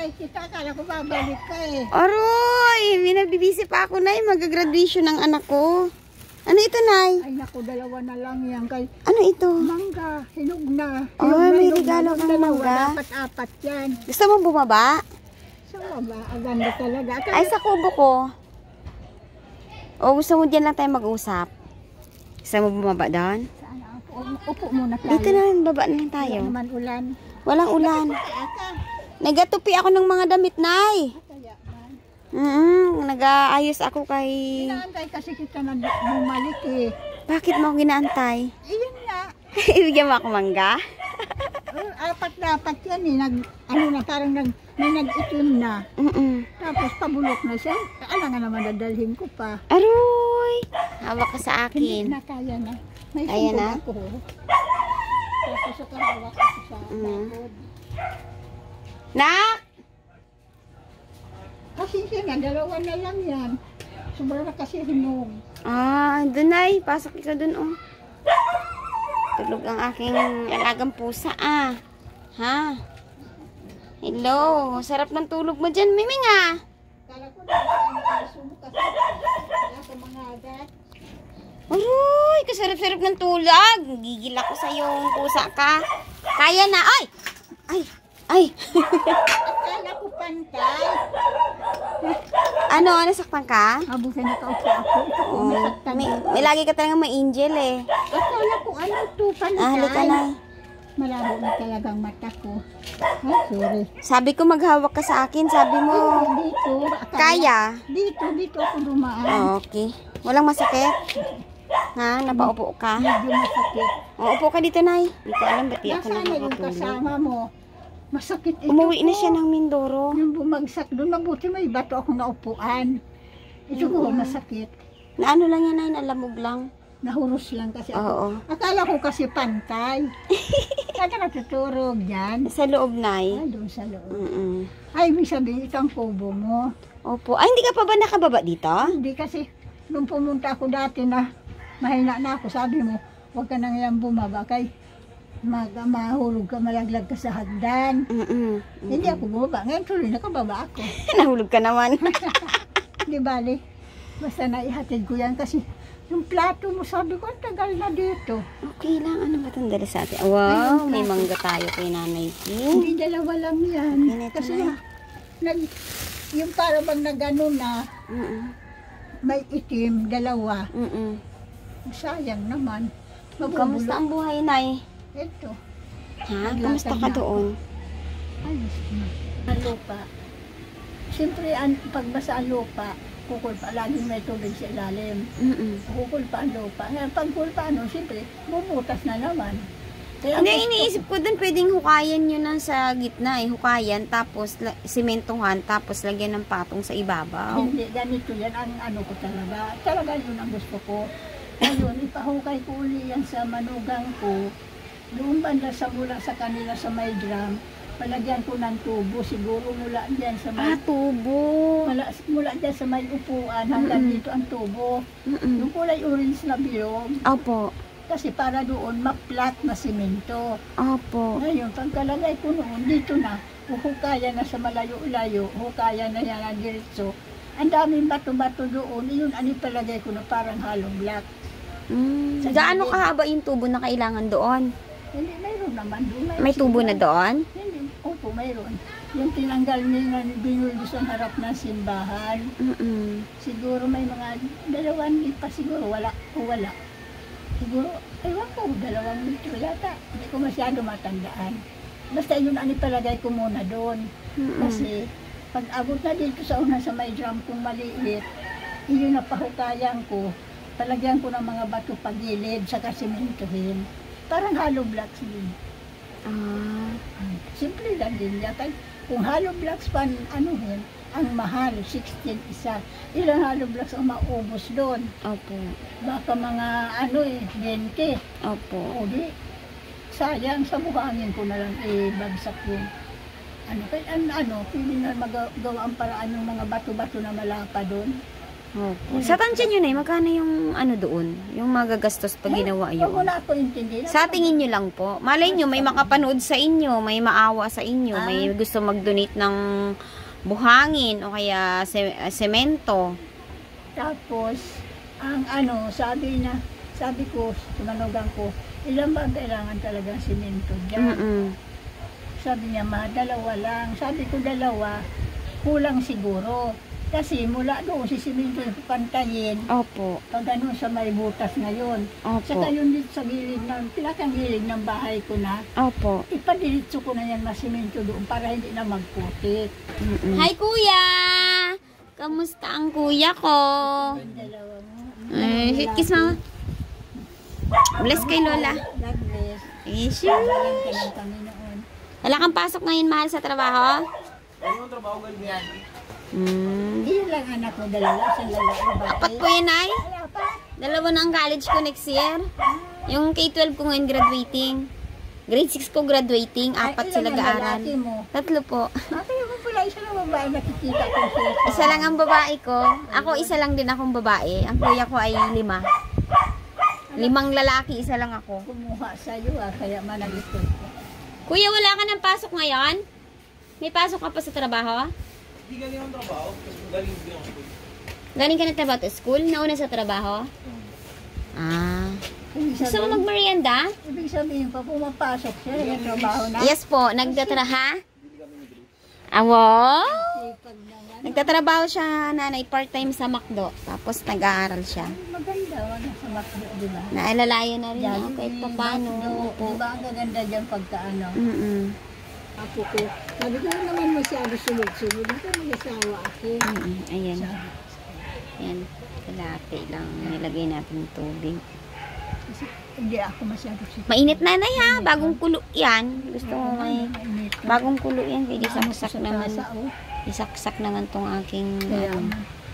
hinihintay kita. Akala ko babalik ka eh. Aroy, binabibisi pa ako, Nay. Mag-graduation ng anak ko. Ano ito, Nay? Ay naku, dalawa na lang yan. Kay Ano ito? mangga, hinog na. Oh, may regalo kang mangga. Dapat apat yan. Gusto mo bumaba? Sa baba, ang ganda talaga. Ay, sa kubo ko. O, gusto mo dyan lang tayo mag-usap? Gusto mo bumaba doon? Saan upo muna tayo. Dito na, baba na lang tayo. Wala naman ulan. Walang ulan. Aka. Nagatupi ako ng mga damit, Nay. Kaya man. Nag-aayos ako kay... Inaantay kasi kita na bumalik eh. Bakit mo ako ginaantay? Iyan na. Ibigyan mo ako mangga? Apat na apat yan eh. Ano na, parang may nag-itim na. Tapos pabulok na siya. Ano nga naman dadalhin ko pa. Aroy! Hawak ka sa Hindi akin. na kaya na. May Kaya sumbong na? ako. Tapos ako hawak ako sa bakod. Nak! Kasi siya nga, dalawa na lang yan. Sobra na kasi hinog. Doon ay. Pasok ka doon, oh. Tulog ang aking alagang pusa, ah. Ha? Hello. Sarap ng tulog mo dyan, Miming, ah. Kala ko na sumo kasi. Wala ko mga agat. Aroy, kasarap-sarap ng tulog. Gigil ako sa yung pusa ka. Kaya na. Ay! Ay! Ay! Akala ko pantay. Ano? Nasaktan ka? Abusan na kaupo ako. Ito ko masaktan. May lagi ka talagang may angel, eh. Akala ko ano to, pantay. Halika na. Malabo na talagang mata ko. Ay, sorry. Sabi ko maghawak ka sa akin. Sabi mo, Dito. kaya? Dito ako dumaan. Okay. Walang masakit? Ha? Napaupo ka? Medyo masakit. Upo ka dito, Nay. Hindi ko alam ba't di ako Nasaan na yung nakakatulog. kasama mo? Masakit ito. Umuwi na siya ng Mindoro. Yung bumagsak doon, mabuti may bato ako naupuan. Ito ko masakit. Na ano lang yan, Nay? Nalamog lang. Nahuros lang kasi ako. Oo. Akala ko kasi pantay. Kaya natuturog yan. Sa loob, Nay. Ay, doon sa loob. Mm-mm. Ay, ibig sabihin, ito ang kubo mo. Opo. Ay, hindi ka pa ba nakababa dito? Hindi kasi, nung pumunta ako dati na mahina na ako, sabi mo, huwag ka nang yan bumaba kay mahulog ka, malaglag ka sa hagdan. Hindi ako bumaba. Ngayon tuloy nakababa ako. Nahulog ka naman. Di bali, basta naihatid ko yan kasi yung plato mo, sabi ko, ang tagal na dito. Okay lang. Ano ba itong dala sa atin? Wow, may mangga tayo kay Nanay King. Hindi dalawa lang yan. Okay na ito, Kasi Nay. yung para bang na gano'n na, may itim, dalawa. Sayang naman. Kamusta ang buhay, Nay? Ito. Ha? Kamusta ka doon? Ayos na. Ang lupa. Siyempre, pagbasa ang lupa, kukulpa, laging may tubig sa ilalim. Kukulpa ang lupa. Ngayon, pag kulpa, siyempre, bubutas na naman. Kaya Hindi, iniisip ko doon, pwedeng hukayan nyo na sa gitna, hukayan, tapos simentuhan, tapos lagyan ng patong sa ibabaw. Hindi, ganito yan ang ano ko talaga. Talaga yun ang gusto ko. Ngayon, ipahukay ko uli yan sa manugang ko. Doon banda sa mula sa kanila sa may drum, palagyan ko ng tubo, siguro mula dyan sa may... Tubo. Mula dyan sa may upuan, hanggang dito ang tubo. Yung kulay orange na bilog. Opo. Kasi para doon, maplat na simento. Opo. Ngayon, pagkalagay ko noon, dito na, hukayan na sa malayo-layo, hukayan na yan ang diretso. Ang daming bato-bato doon, yun ang ipalagay ko na parang hollow block. Gaano kahaba yung tubo na kailangan doon? Hindi, mayroon naman doon. May tubo na doon? Hindi, opo, mayroon. Yung tinanggal niya na binuldo sa harap ng simbahan. Siguro may mga 2 lipa siguro, wala o wala. Siguro, ewan ko, 2 litro yata. Hindi ko masyado matandaan. Basta yun ang ipalagay ko muna doon. Kasi pag abot na dito sa una sa may drum kong maliit, yun na pahukayan ko. Palagyan ko ng mga bato pagilid sa kasimentohin. Parang hollow blocks din. Simple lang din yata. Kung hollow blocks pa anuhin, ang mahal, 16 isa. Ilang hollow blocks ang maubos doon? Opo. Baka mga 20. Opo. O di, sayang sa buhangin ko na lang ibagsak yun. Pwede na magawa ang paraan yung mga bato-bato na malapa doon. Opo. Sa tansya nyo na, magkano yung ano doon? Yung magagastos pag ginawa Huwag mo yun? na ako intindihin. Sa tingin nyo lang po. Malay nyo, may makapanood sa inyo, may maawa sa inyo, may gusto mag-donate ng buhangin o kaya semento. Tapos, ang ano, sabi ko, tumanugan ko, ilan ba kailangan talagang simento dyan? Sabi niya, dalawa lang. Sabi ko, dalawa, kulang siguro. Kasi mula doon, si simento yung pantayin. Opo. Pag ano, sa may butas na yun. Opo. Saka yun dito sa gilid ng, pinakang gilid ng bahay ko na, Opo. ipadiritso ko na yan masimento doon para hindi na magputik. Hi, kuya! Kamusta ang kuya ko? Yung dalawa mo. Sweet kiss, mama. Bless kay Lola. God bless. Issue. Sabayan ka ng Panginoon. Wala kang pasok ngayon, mahal, sa trabaho? Ano yung trabaho ganyan? Hindi lang anak ko, dalawa, isang lalaki, babae. Apat po yan, ay. Wala pa. Dalawa na ang college ko next year. Yung K-12 ko ngayon graduating. Grade 6 ko graduating. Apat Ay, sila ilan ang gaaral. lalaki mo? 3 po. Kaya mo pala isa na babae nakikita ko siya. Isa lang ang babae ko. Ako isa lang din akong babae. Ang kuya ko ay 5. 5 lalaki, isa lang ako. Kumuha sa'yo kaya managikot ko. Kuya, wala ka ng pasok ngayon? May pasok ka pa sa trabaho? Hindi galing ang trabaho, kasi galing din ako. Galing ka na trabaho sa school? Nauna sa trabaho? Ibig Gusto mo sabihin, magmerienda? ibig sabihin pa pumapasok siya, yung trabaho na. Yes po, nagtatraha. Awo? Sipag naman. Nagtatrabaho siya, nanay, part-time sa McDo. Tapos nag-aaral siya. Maganda, wala sa makdo, di ba? Naalalayan na rin ako Jollibee, kahit papano. McDo, di ba ang gaganda dyan pagka ano? Apo ko, sabi ko naman masyado sulod-sulod. Ito mag-asawa ako. Ayan. Sabi, Ayan. Kalate lang. Nilagay natin tubig. kasi hindi ako masyado sulod. Mainit na ha. Bagong kulo yan. Gusto mo may Mainit na. bagong kulo yan. Kaya Ano ko isaksak sa naman. tasa, oh. Isaksak naman tong aking Kaya,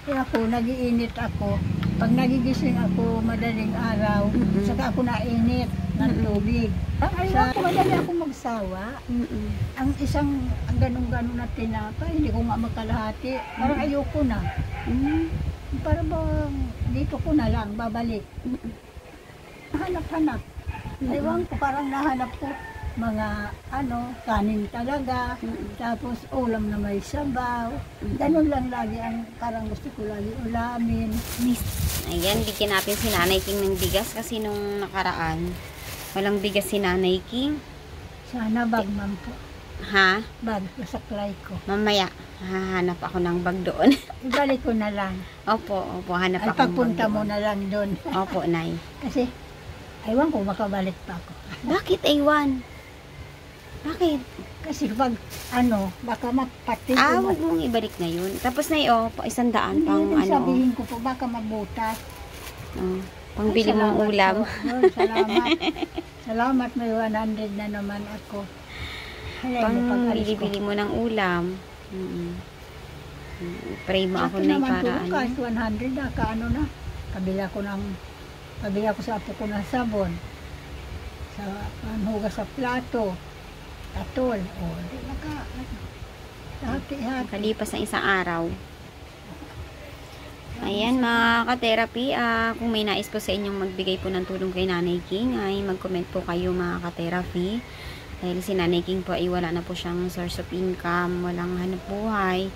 kaya ako, nagiinit ako. Pag nagigising ako madaling araw, saka ako nainit ng tubig. Ayaw ako, madali ako magsawa. Ang isang, ang ganun-ganun na tinapay, hindi ko nga makalahati. Parang ayoko na. Para bang dito ko na lang, babalik. Hanap-hanap. Ewan ko, parang nahanap ko mga kanin talaga. Tapos ulam na may sabaw. Ganun lang lagi ang parang gusto ko lagi ulamin. Ayan, bigyan natin si Nanay King ng bigas kasi nung nakaraan, walang bigas si Nanay King. Sana bag man po. Ha? Bag, saklay ko. Mamaya, hahanap ako ng bag doon. Ibalik ko na lang. Opo, hanap Ay, ako ng bag pagpunta doon. mo na lang doon. Opo, Nay. Kasi, aywan ko, makabalik pa ako. Bakit, Aywan? Bakit? Kasi pag, baka mapati ko. Huwag mong ibalik ngayon. Tapos na yun, 100 Hindi pang rin sabihin ko po, baka mabutas. Pangbili Ay, mong salamat ulam. po. Yun, salamat. Salamat, may 100 na naman ako. Halay mo, pag alis ko. Bili mo ng ulam. Pray mo ako, Nay, naman para po, kahit 100 na, na. Pabila ko sa apo ko ng sabon. Sa panhugas sa plato. Atol. Di hati-hati. Kalipas ng isang araw. Ayan mga ka-therapy, kung may nais po sa inyong magbigay po ng tulong kay Nanay King, ay mag-comment po kayo mga ka-therapy. Dahil si Nanay King po ay wala na po siyang source of income, walang hanap buhay.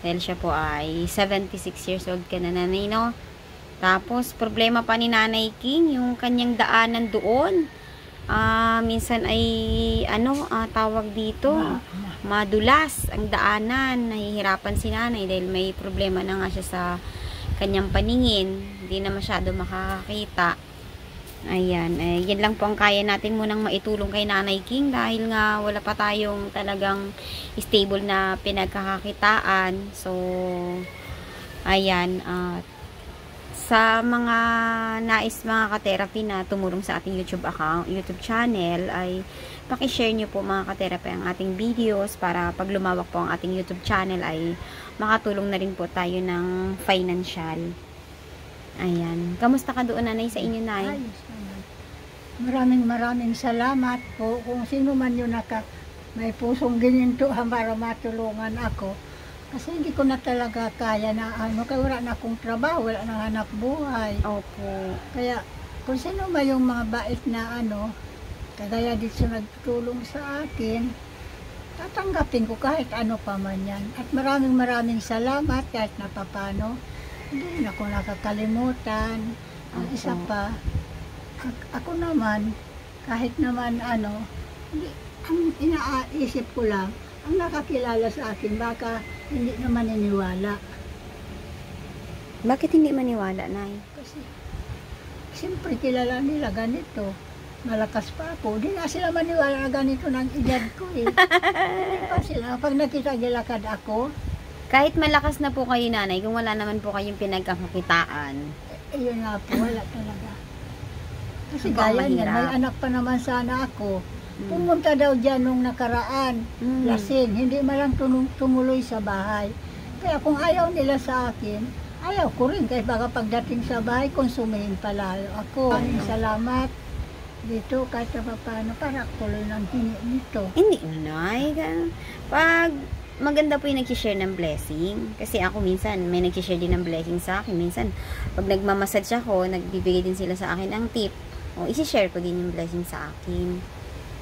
Dahil siya po ay 76 years old ka na, Nanay, no? Tapos problema pa ni Nanay King, yung kanyang daanan doon. Minsan ay tawag dito, madulas ang daanan. Nahihirapan si Nanay dahil may problema na nga siya sa kanyang paningin, hindi na masyado makakakita. Ayan, yan lang po ang kaya natin munang maitulong kay Nanay King dahil nga wala pa tayong talagang stable na pinagkakakitaan. So ayan, sa mga nais mga ka-therapy na tumulong sa ating YouTube channel, ay paki-share nyo po mga ka-therapy ang ating videos para pag lumawak po ang ating YouTube channel ay makatulong na rin po tayo ng financial. Ayan. Kamusta ka doon, Nanay, sa inyo, Nay? Ayos naman. Maraming salamat po. Kung sino man yung may pusong gininto para matulungan ako, Kasi hindi ko na talaga kaya na kaya wala na akong trabaho, wala na hanap buhay. Opo. Kaya kung sino ba yung mga bait na kagaya dito nagtulong sa akin, tatanggapin ko kahit ano pa man yan. At maraming salamat kahit na papano. Hindi rin ako nakakalimutan. Ang isa pa, ako naman, kahit naman ang inaisip ko lang, ang nakakilala sa akin, baka hindi naman niniwala. Bakit hindi maniwala, Nay? Kasi, siyempre kilala nila ganito. Malakas pa ako. Di nga sila maniwala na ganito ng edad ko eh. Hindi pa sila. Pag nakita gilakad ako, Kahit malakas na po kayo, Nanay, kung wala naman po kayong pinagkakakitaan. yun nga po, wala talaga. Kasi Ang gaya niya, mahirap. may anak pa naman sana ako. Pumunta daw dyan nung nakaraan, lasing, hindi malang tumuloy sa bahay. Kaya kung ayaw nila sa akin, ayaw ko rin. Kaya baka pagdating sa bahay, konsumihin pala ako. Maraming salamat dito kahit na paano para tuloy ng hingi nito. Hindi, Nay. Pag maganda po yung nag-share ng blessing. Kasi ako minsan, may nag-share din ng blessing sa akin. Minsan, pag nagmamassage ako, nagbibigay din sila sa akin ng tip. O, isi-share ko din yung blessing sa akin.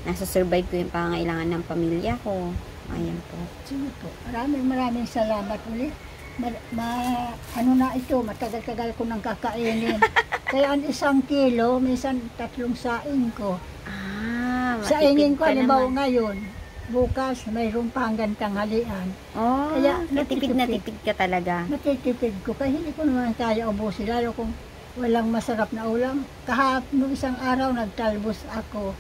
Nasa-survive ko yung pangangailangan ng pamilya ko. Ayan po. Sige po. Maraming salamat ulit. Matagal-tagal ko nang kakainin. Kaya ang 1 kilo, minsan 3 saing ko. Saingin ko, halimbawa ngayon, bukas, mayroon pa hanggang tanghalian. Oh, Kaya natipid na tipid ka talaga. Natitipid ko, kaya hindi ko naman kaya ubusin. Lalo kung walang masarap na ulam. Nung isang araw, nagtalbos ako.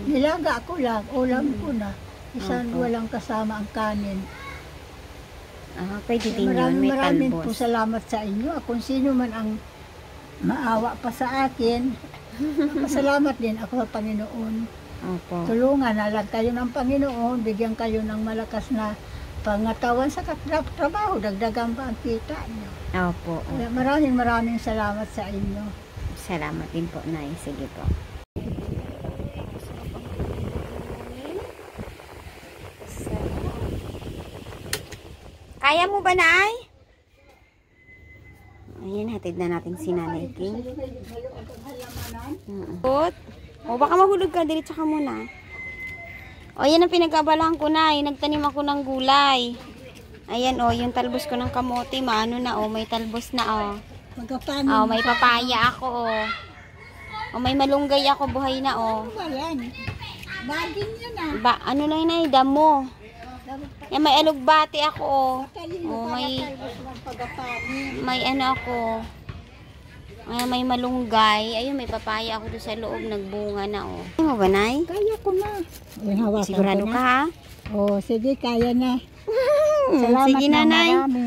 Nilaga ako lang, ulam ko na. Walang kasama ang kanin. Pwede din yun, may Maraming po talbos. salamat sa inyo. Kung sino man ang maawa pa sa akin, pasalamat din ako sa Panginoon. Opo. Tulungan na lang kayo ng Panginoon, bigyan kayo ng malakas na pangatawan sa trabaho, dagdagan pa ang kita niyo. Opo. Kaya maraming salamat sa inyo. Salamat din po, Nay. Sige po. Kaya mo ba, Nay? Ayan, hatid na natin si Nanay King. O, baka mahulog ka. Diretso ka muna. O, yan ang pinagkabalaan ko, Nay. Nagtanim ako ng gulay. Ayan, o, yung talbos ko ng kamote. Maano na, o, may talbos na, o. O, may papaya ako, o. O, may malunggay ako, buhay na, o. Ano ba yan? Baging yan Ano na yun, Nay? Damo. Yan, may alugbati ako, o. Talino Oh, may- pagapanin. May ano ako. May malunggay. Ayun, may papaya ako doon sa loob. Nagbunga na, o. Kaya mo ba, Nay? Kaya ko na. Hawakan Sigurado ko ka, na. ha? Oh, sige, kaya na. Salamat Sige, na Nanay. marami.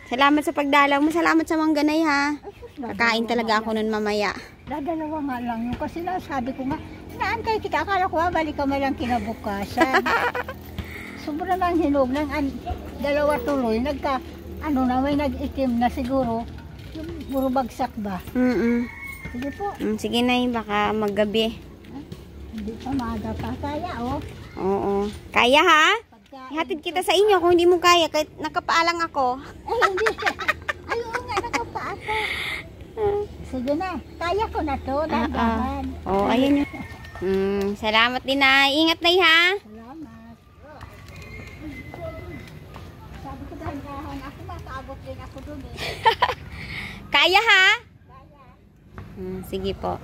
Salamat sa pagdalaw mo. Salamat sa mangganay, ha? Kakain talaga ako nun mamaya. Dadalawa nga lang yun. Kasi nasabi ko nga, inaantay kita. Akala ko balik ka malang kinabukasan. Sobrang lang hinog ng dalawa tuloy. May nag-itim na siguro. Yung puro bagsak ba? Sige po. Sige, Nay. Baka maggabi. Hindi pa maaga pa. Kaya, oh. Oo. Kaya, ha? Pagkain. Ihatid kita sa inyo kung hindi mo kaya. Kahit nakapaalang ako. Ay, hindi. Ayun nga, nakapa ako. Sige na. Kaya ko na to. Dandahan. Oo, ayun yun. Salamat din, Nay. Ingat, Nay, ha? Salamat. Sabi ko dahan-dahan. Ako makaabot din ako dun eh. Kaya, ha? Kaya. Sige po.